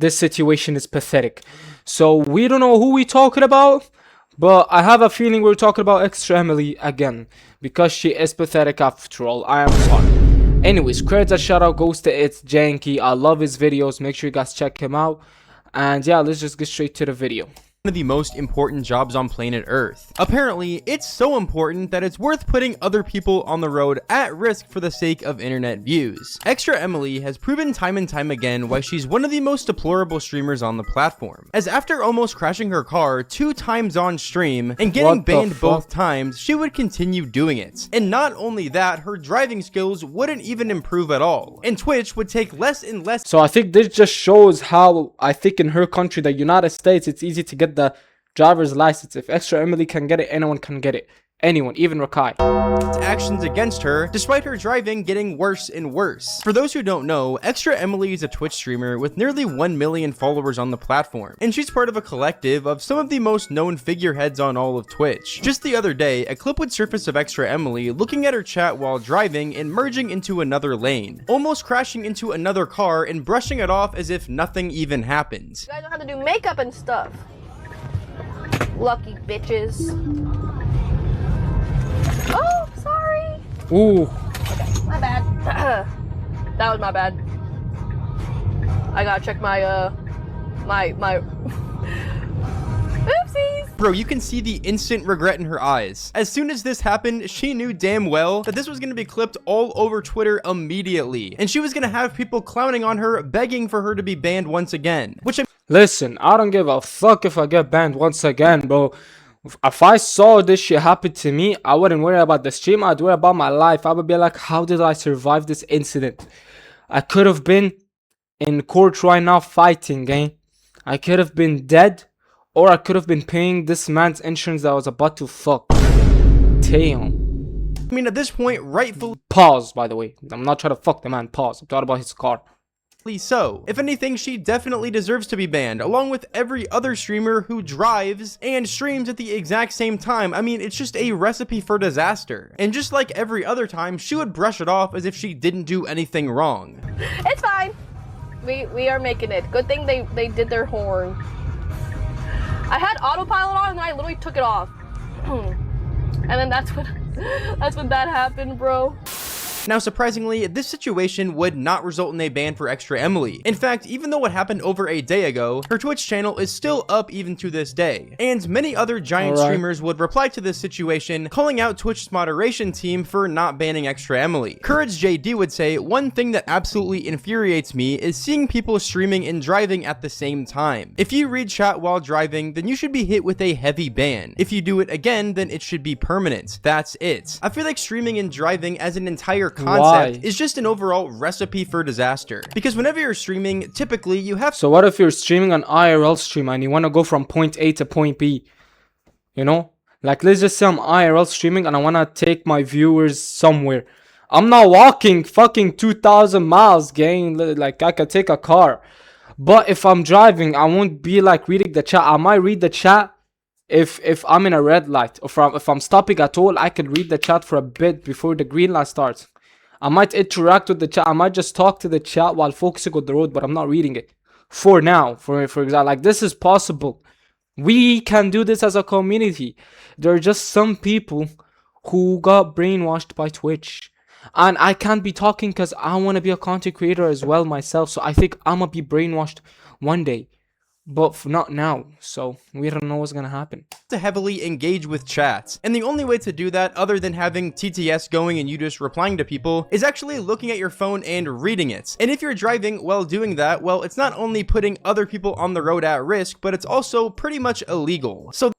this situation is pathetic. So we don't know who we talking about, but I have a feeling we're talking about ExtraEmily again, because she is pathetic after all. I am sorry. Anyways, credit and shout out goes to itsJankie. I love his videos. Make sure you guys check him out. And yeah, let's just get straight to the video. One of the most important jobs on planet Earth. Apparently, it's so important that it's worth putting other people on the road at risk for the sake of internet views. ExtraEmily has proven time and time again why she's one of the most deplorable streamers on the platform, as after almost crashing her car 2 times on stream and getting banned both times, she would continue doing it. And not only that, her driving skills wouldn't even improve at all, and Twitch would take less and less. So I think this just shows how I think in her country, the United States, it's easy to get the driver's license. If ExtraEmily can get it, anyone can get it. Anyone, even Rakai. Actions against her, despite her driving getting worse and worse. For those who don't know, ExtraEmily is a Twitch streamer with nearly 1 million followers on the platform, and she's part of a collective of some of the most known figureheads on all of Twitch. Just the other day, a clip would surface of ExtraEmily looking at her chat while driving and merging into another lane, almost crashing into another car and brushing it off as if nothing even happened. You guys don't have to do makeup and stuff. Lucky bitches. Oh, sorry. Ooh. Okay, my bad. That was my bad. I gotta check my my oopsies. Bro, you can see the instant regret in her eyes. As soon as this happened, she knew damn well that this was gonna be clipped all over Twitter immediately, and she was gonna have people clowning on her, begging for her to be banned once again. Listen, I don't give a fuck if I get banned once again, bro. If I saw this shit happen to me, I wouldn't worry about the stream. I'd worry about my life. I would be like, how did I survive this incident? I could have been in court right now fighting, eh? I could have been dead, or I could have been paying this man's insurance that I was about to fuck. Damn. I mean, at this point, rightfully... Pause, by the way. I'm not trying to fuck the man. Pause. I'm talking about his car. So, if anything, she definitely deserves to be banned, along with every other streamer who drives and streams at the exact same time. I mean, it's just a recipe for disaster. And just like every other time, she would brush it off as if she didn't do anything wrong. It's fine. We are making it. Good thing they did their horn. I had autopilot on and then I literally took it off. And then that's when that happened, bro. Now, surprisingly, this situation would not result in a ban for ExtraEmily. In fact, even though it happened over a day ago, her Twitch channel is still up even to this day. And many other giant streamers would reply to this situation, calling out Twitch's moderation team for not banning ExtraEmily. Courage JD would say, one thing that absolutely infuriates me is seeing people streaming and driving at the same time. If you read chat while driving, then you should be hit with a heavy ban. If you do it again, then it should be permanent. That's it. I feel like streaming and driving as an entire concept is just an overall recipe for disaster, because whenever you're streaming, typically you have... So what if you're streaming an IRL stream and you want to go from point A to point B, you know? Like, let's just say I'm IRL streaming and I want to take my viewers somewhere. I'm not walking fucking 2,000 miles, gang. Like, I could take a car. But if I'm driving, I won't be like reading the chat. I might read the chat if I'm in a red light, or if I'm stopping at all. I can read the chat for a bit before the green light starts. I might interact with the chat. I might just talk to the chat while focusing on the road, but I'm not reading it. For now, for example, like, this is possible. We can do this as a community. There are just some people who got brainwashed by Twitch. And I can't be talking because I want to be a content creator as well myself. So I think I'm going to be brainwashed one day. But not now, so we don't know what's gonna happen. To heavily engage with chats, and the only way to do that, other than having TTS going and you just replying to people, is actually looking at your phone and reading it. And if you're driving while doing that, well, it's not only putting other people on the road at risk, but it's also pretty much illegal. So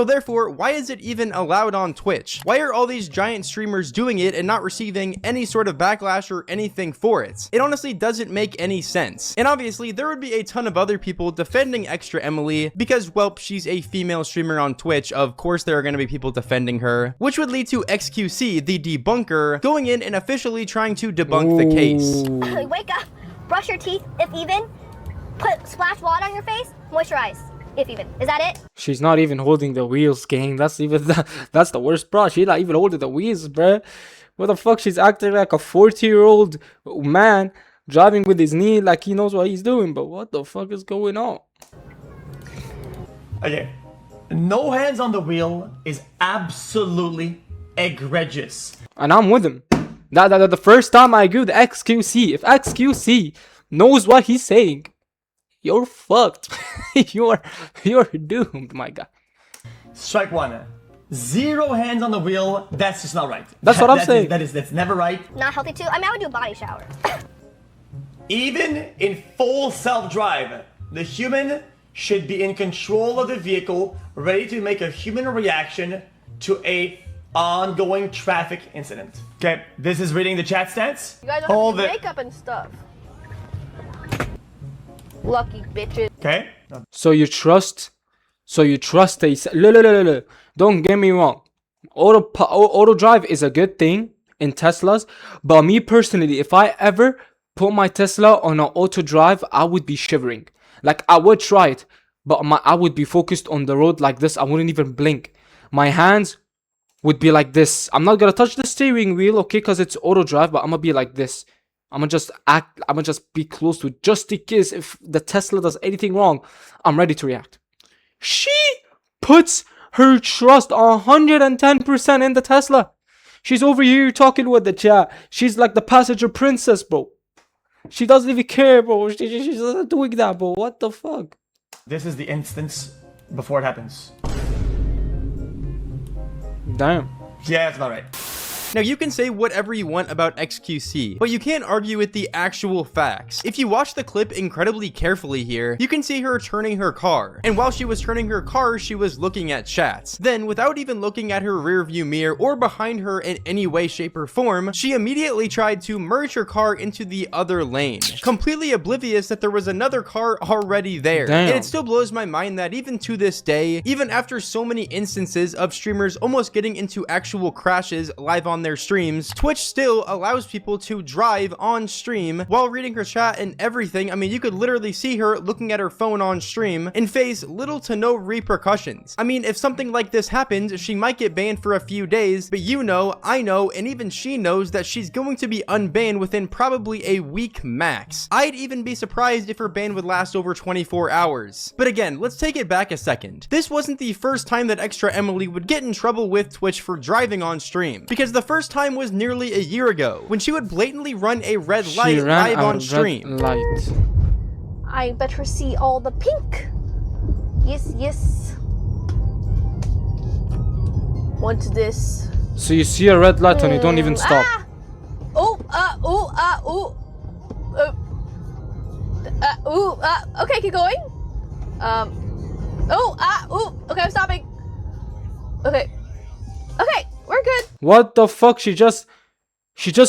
therefore, why is it even allowed on Twitch? Why are all these giant streamers doing it and not receiving any sort of backlash or anything for it? It honestly doesn't make any sense. And obviously, there would be a ton of other people defending ExtraEmily because, well, she's a female streamer on Twitch. Of course, there are going to be people defending her, which would lead to XQC, the debunker, going in and officially trying to debunk the case. Wake up, brush your teeth if even, put splash water on your face, moisturize. if even. Is that it? She's not even holding the wheels, gang. That's the worst part. She's not even holding the wheels, bruh. What the fuck? She's acting like a 40-year-old man driving with his knee like he knows what he's doing. But what the fuck is going on? Okay. No hands on the wheel is absolutely egregious. And I'm with him. The first time I agree with XQC. If XQC knows what he's saying, you're fucked. you're doomed, my guy. Strike one. 0 hands on the wheel. That's just not right. That's what I'm saying. That's never right. Not healthy too? I mean, I would do a body shower. Even in full self-drive, the human should be in control of the vehicle, ready to make a human reaction to a ongoing traffic incident. Okay, this is reading the chat stats. You guys don't have makeup and stuff. Lucky bitches. Okay. So you trust a don't get me wrong. Auto drive is a good thing in Teslas, but me personally, if I ever put my Tesla on an auto drive, I would be shivering. Like, I would try it, but I would be focused on the road like this. I wouldn't even blink. My hands would be like this. I'm not gonna touch the steering wheel, okay, because it's auto drive, but I'm gonna be like this. I'm gonna just be close to it, just in case if the Tesla does anything wrong, I'm ready to react. She puts her trust 110% in the Tesla. She's over here talking with the chat. She's like the passenger princess, bro. She doesn't even care, bro. She's not doing that, bro. What the fuck? This is the instance before it happens. Damn. Yeah, that's about right. Now, you can say whatever you want about XQC, but you can't argue with the actual facts. If you watch the clip incredibly carefully here, you can see her turning her car. And while she was turning her car, she was looking at chats. Then, without even looking at her rear view mirror or behind her in any way, shape, or form, she immediately tried to merge her car into the other lane, completely oblivious that there was another car already there. Damn. And it still blows my mind that even to this day, even after so many instances of streamers almost getting into actual crashes live on their streams, Twitch still allows people to drive on stream while reading her chat and everything. I mean, you could literally see her looking at her phone on stream and face little to no repercussions. I mean, if something like this happens, she might get banned for a few days, but you know, I know, and even she knows that she's going to be unbanned within probably a week max. I'd even be surprised if her ban would last over 24 hours. But again, let's take it back a second. This wasn't the first time that ExtraEmily would get in trouble with Twitch for driving on stream, because the first time was nearly a year ago when she would blatantly run a red light live on stream. Light. I better see all the pink. Yes, yes. What's this? So you see a red light and you don't even stop. Ah! Okay, keep going. Okay, I'm stopping. Okay, we're good. What the fuck? She just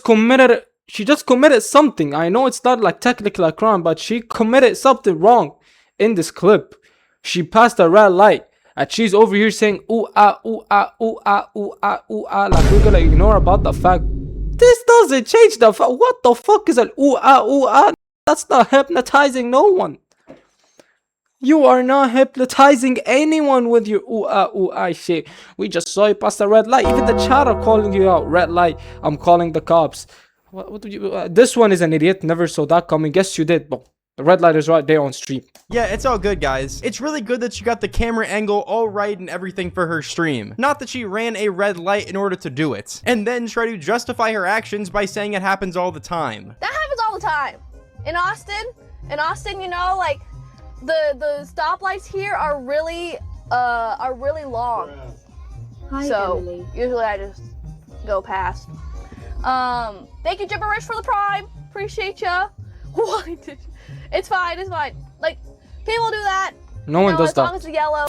committed something. I know it's not like technically a crime, but she committed something wrong in this clip. She passed a red light and she's over here saying ooh ah ooh ah ooh ah ooh ah ooh ah, like we're gonna ignore about the fact. This doesn't change the fact. What the fuck is an ooh ah? That's not hypnotizing no one. You are not hypnotizing anyone with your ooh ah shit. We just saw you pass the red light. Even the chat are calling you out. Red light. I'm calling the cops. What did you? This one is an idiot. Never saw that coming. Guess you did, but the red light is right there on stream. Yeah, it's all good, guys. It's really good that she got the camera angle all right and everything for her stream. Not that she ran a red light in order to do it, and then try to justify her actions by saying it happens all the time. That happens all the time. In Austin, you know, like the stoplights here are really long. Hi, so Emily. usually I just go past. Thank you, Gibberish, for the prime. Appreciate ya. Why did you? It's fine. Like, people do that. No one does as that. long as it's yellow.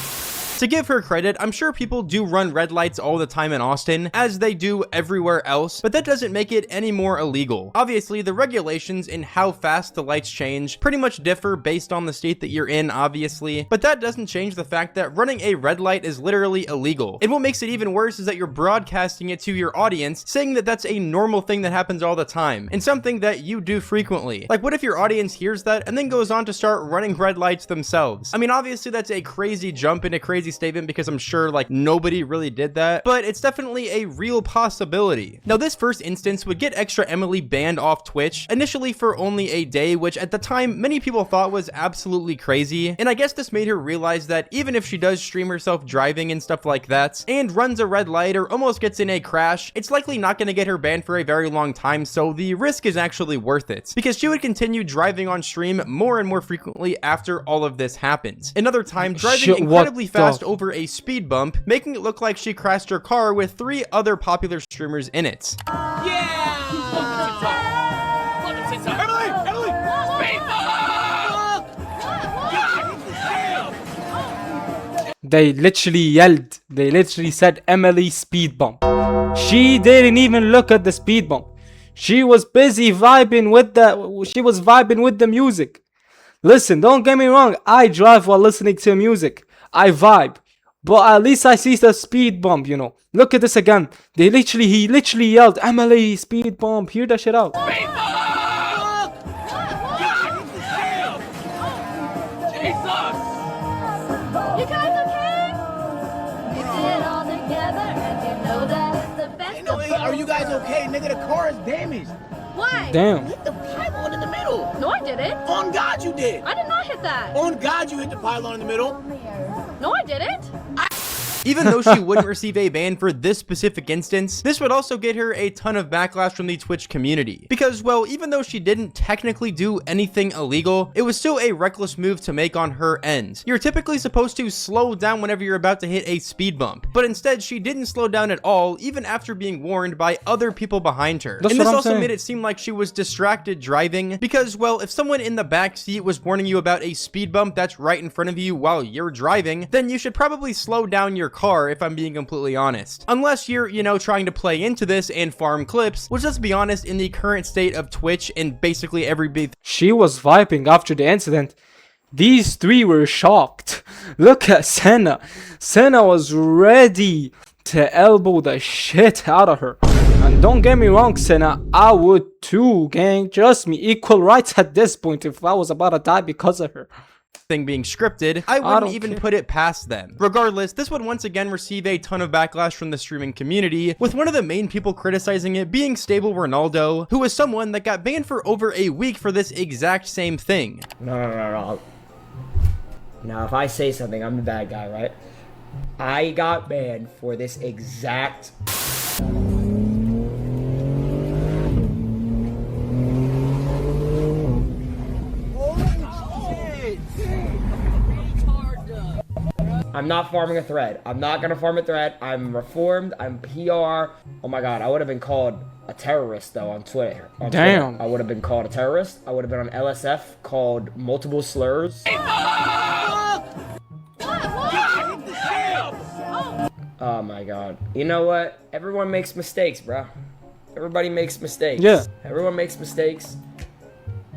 To give her credit, I'm sure people do run red lights all the time in Austin, as they do everywhere else, but that doesn't make it any more illegal. Obviously, the regulations and how fast the lights change pretty much differ based on the state that you're in, obviously, but that doesn't change the fact that running a red light is literally illegal. And what makes it even worse is that you're broadcasting it to your audience, saying that that's a normal thing that happens all the time, and something that you do frequently. Like, what if your audience hears that and then goes on to start running red lights themselves? I mean, obviously that's a crazy jump and a crazy statement, because I'm sure like nobody really did that, but it's definitely a real possibility. Now, this first instance would get ExtraEmily banned off Twitch, initially for only a day, which at the time many people thought was absolutely crazy, and I guess this made her realize that even if she does stream herself driving and stuff like that, and runs a red light or almost gets in a crash, it's likely not going to get her banned for a very long time, so the risk is actually worth it, because she would continue driving on stream more and more frequently after all of this happens. Another time, driving incredibly fast over a speed bump, making it look like she crashed her car with 3 other popular streamers in it. They literally yelled. They literally said Emily speed bump. She didn't even look at the speed bump. She was busy vibing with the music. Listen, don't get me wrong. I drive while listening to music. I vibe. But at least I see the speed bump, you know. Look at this again. He literally yelled, Emily, speed bump. Hear that shit out. You guys okay? We did it all together, and you know that's the best. Hey, no, hey, are you guys okay? Nigga, the car is damaged. Why? Damn. You hit the pylon in the middle. No, I didn't. On God, you did. I did not hit that. On God, you hit the pylon in the middle. No, I didn't. Even though she wouldn't receive a ban for this specific instance, this would also get her a ton of backlash from the Twitch community. Because, well, even though she didn't technically do anything illegal, it was still a reckless move to make on her end. You're typically supposed to slow down whenever you're about to hit a speed bump, but instead she didn't slow down at all, even after being warned by other people behind her. And this also made it seem like she was distracted driving, because, well, if someone in the back seat was warning you about a speed bump that's right in front of you while you're driving, then you should probably slow down your car, if I'm being completely honest. Unless you're, you know, trying to play into this and farm clips, which, let's be honest, in the current state of Twitch and basically every big... She was vibing after the incident. These 3 were shocked. Look at Senna. Senna was ready to elbow the shit out of her. And don't get me wrong, Senna, I would too, gang. Trust me, equal rights at this point if I was about to die because of her. Thing being scripted, I wouldn't even put it past them. Regardless, this would once again receive a ton of backlash from the streaming community, with one of the main people criticizing it being Stable Ronaldo, who was someone that got banned for over a week for this exact same thing. No. Now, if I say something, I'm the bad guy, right? I got banned for this exact... I'm not farming a thread. I'm not gonna farm a thread. I'm reformed. I'm PR. Oh my god, I would have been called a terrorist though on Twitter. Damn. I would have been called a terrorist. I would have been on LSF called multiple slurs. Oh my god. You know what? Everyone makes mistakes, bro. Everybody makes mistakes. Yeah. Everyone makes mistakes.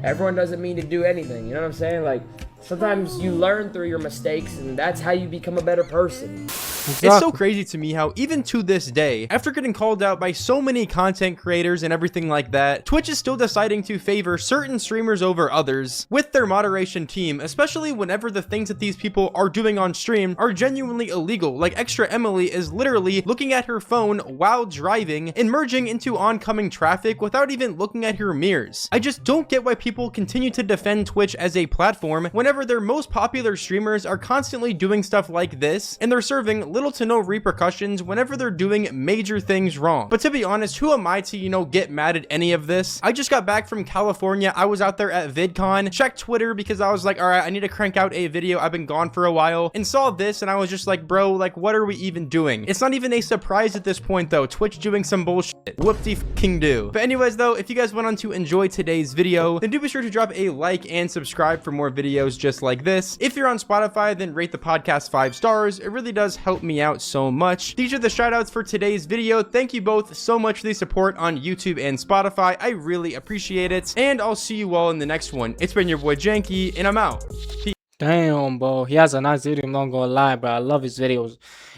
Everyone doesn't mean to do anything. You know what I'm saying? Like, sometimes you learn through your mistakes, and that's how you become a better person. Exactly. It's so crazy to me how even to this day, after getting called out by so many content creators and everything like that, Twitch is still deciding to favor certain streamers over others with their moderation team, especially whenever the things that these people are doing on stream are genuinely illegal. Like ExtraEmily is literally looking at her phone while driving and merging into oncoming traffic without even looking at her mirrors. I just don't get why people continue to defend Twitch as a platform whenever their most popular streamers are constantly doing stuff like this and they're serving little to no repercussions whenever they're doing major things wrong. But to be honest, who am I to, you know, get mad at any of this? I just got back from California. I was out there at VidCon, checked Twitter because I was like, all right, I need to crank out a video. I've been gone for a while, and saw this, and I was just like, bro, like, what are we even doing? It's not even a surprise at this point, though. Twitch doing some bullshit. Whoop-de-fucking-do. But anyways, though, if you guys went on to enjoy today's video, then do be sure to drop a like and subscribe for more videos just like this. If you're on Spotify, then rate the podcast 5 stars. It really does help me out so much. These are the shoutouts for today's video. Thank you both so much for the support on YouTube and Spotify. I really appreciate it, and I'll see you all in the next one. It's been your boy Jankie, and I'm out. Peace. Damn, bro. He has a nice video, I'm not gonna lie, bro. I love his videos.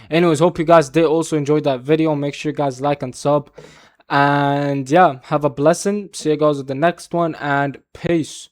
Anyways, hope you guys did also enjoy that video. Make sure you guys like and sub. And yeah, have a blessing. See you guys at the next one, and peace.